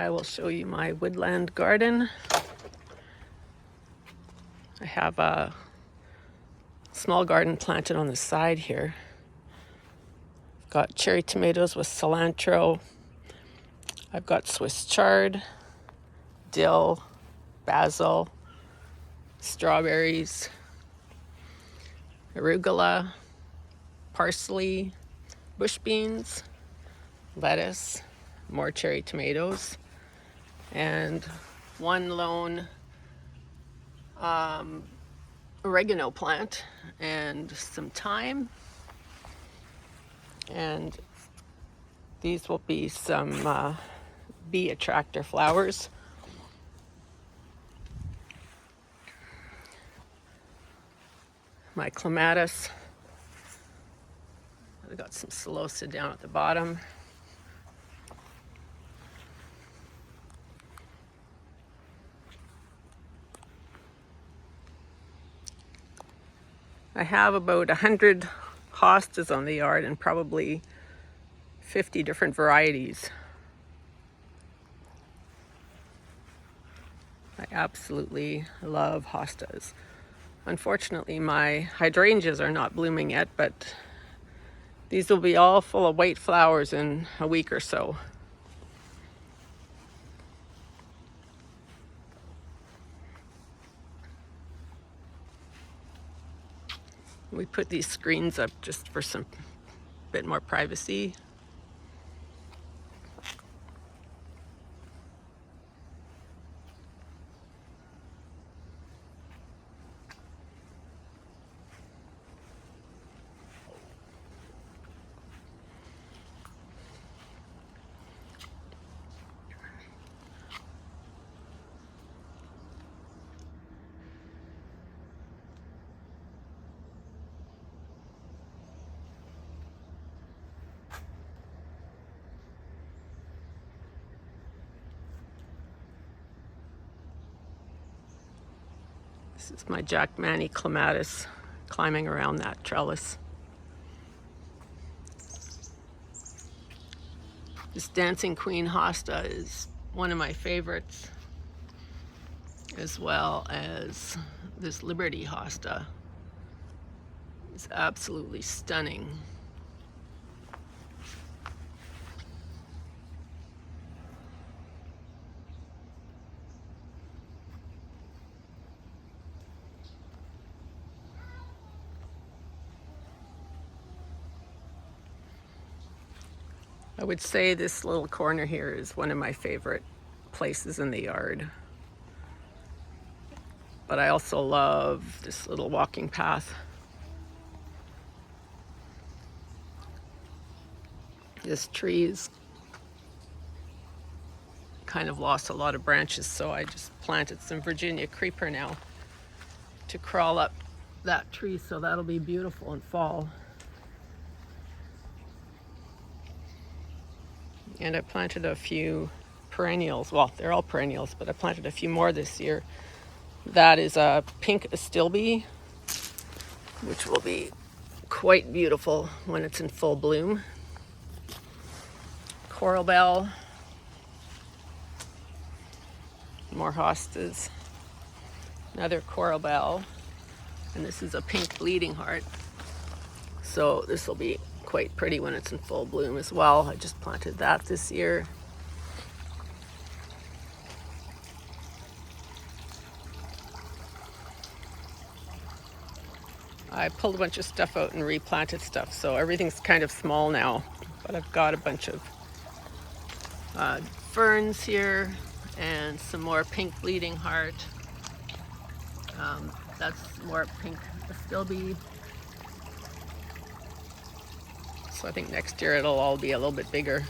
I will show you my woodland garden. I have a small garden planted on the side here. I've got cherry tomatoes with cilantro. I've got Swiss chard, dill, basil, strawberries, arugula, parsley, bush beans, lettuce, more cherry tomatoes, and one lone oregano plant and some thyme. And these will be some bee attractor flowers. My clematis. I've got some celosa down at the bottom. I have about 100 hostas on the yard and probably 50 different varieties. I absolutely love hostas. Unfortunately, my hydrangeas are not blooming yet, but these will be all full of white flowers in a week or so. We put these screens up just for some bit more privacy. This is my Jack Manny clematis climbing around that trellis. This Dancing Queen hosta is one of my favorites, as well as this Liberty hosta. It's absolutely stunning. I would say this little corner here is one of my favorite places in the yard. But I also love this little walking path. This tree is kind of lost a lot of branches, so I just planted some Virginia creeper now to crawl up that tree, so that'll be beautiful in fall. And I planted a few perennials. Well, they're all perennials, but I planted a few more this year. That is a pink astilbe, which will be quite beautiful when it's in full bloom. Coral bell, more hostas, another coral bell, and this is a pink bleeding heart. So this will be quite pretty when it's in full bloom as well. I just planted that this year. I pulled a bunch of stuff out and replanted stuff, so everything's kind of small now, but I've got a bunch of ferns here and some more pink bleeding heart. That's more pink astilbe. So I think next year it'll all be a little bit bigger.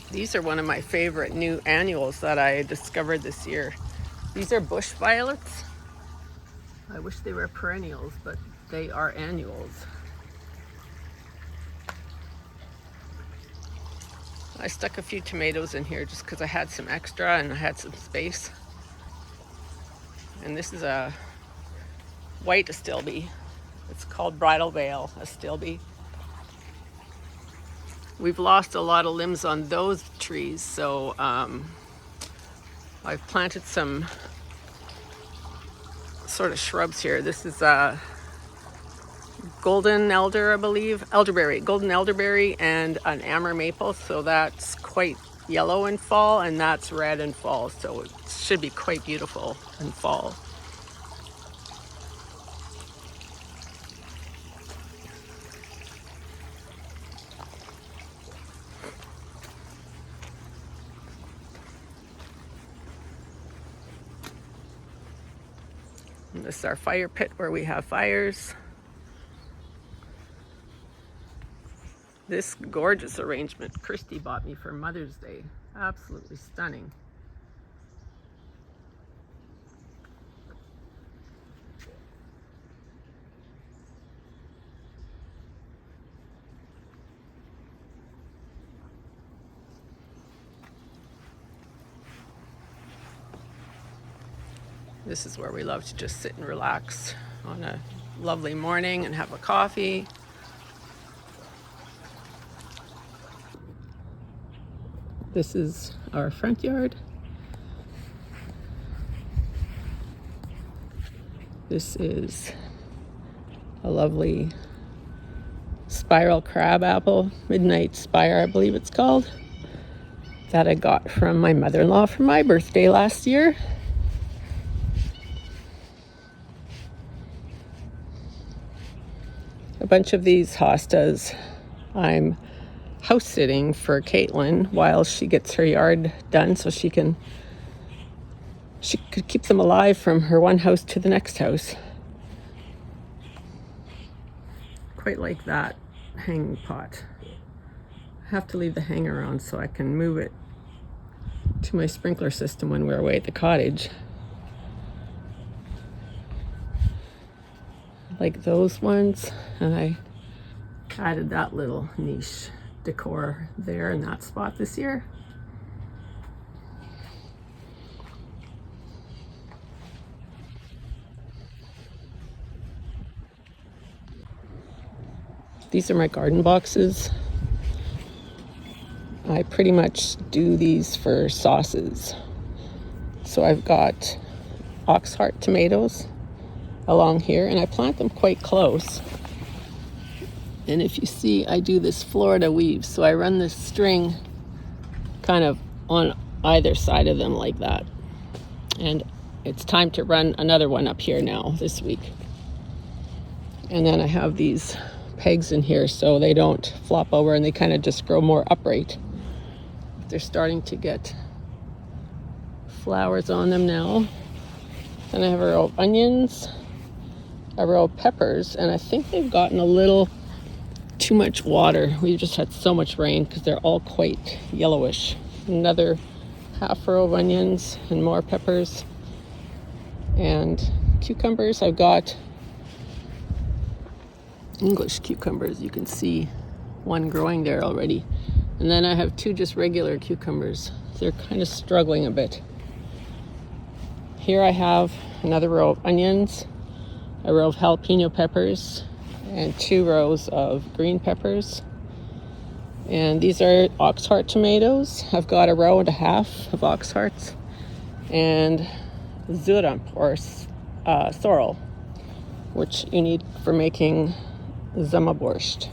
These are one of my favorite new annuals that I discovered this year. These are bush violets. I wish they were perennials, but they are annuals. I stuck a few tomatoes in here just because I had some extra and I had some space. And this is a white astilbe. It's called Bridal Veil astilbe. We've lost a lot of limbs on those trees, so I've planted some sort of shrubs here. This is golden elder, I believe, elderberry, golden elderberry, and an amber maple. So that's quite yellow in fall, and that's red in fall. So it should be quite beautiful in fall. And this is our fire pit where we have fires. This gorgeous arrangement Christy bought me for Mother's Day. Absolutely stunning. This is where we love to just sit and relax on a lovely morning and have a coffee. This is our front yard. This is a lovely spiral crab apple, midnight spire, I believe it's called, that I got from my mother-in-law for my birthday last year. A bunch of these hostas I'm house sitting for Caitlin while she gets her yard done, so she could keep them alive from her one house to the next house. Quite like that hanging pot. I have to leave the hanger on so I can move it to my sprinkler system when we're away at the cottage. Like those ones, and I added that little niche decor there in that spot this year. These are my garden boxes. I pretty much do these for sauces. So I've got oxheart tomatoes along here, and I plant them quite close. And if you see, I do this Florida weave. So I run this string kind of on either side of them like that. And it's time to run another one up here now this week. And then I have these pegs in here so they don't flop over, and they kind of just grow more upright. They're starting to get flowers on them now. Then I have a row of onions, a row of peppers, and I think they've gotten a little too much water. We've just had so much rain because they're all quite yellowish. Another half row of onions and more peppers. And cucumbers, I've got English cucumbers. You can see one growing there already. And then I have two just regular cucumbers. They're kind of struggling a bit. Here I have another row of onions, a row of jalapeno peppers, and 2 rows of green peppers. And these are oxheart tomatoes. I've got a row and a half of oxhearts, and zurump, or sorrel, which you need for making zamaborscht.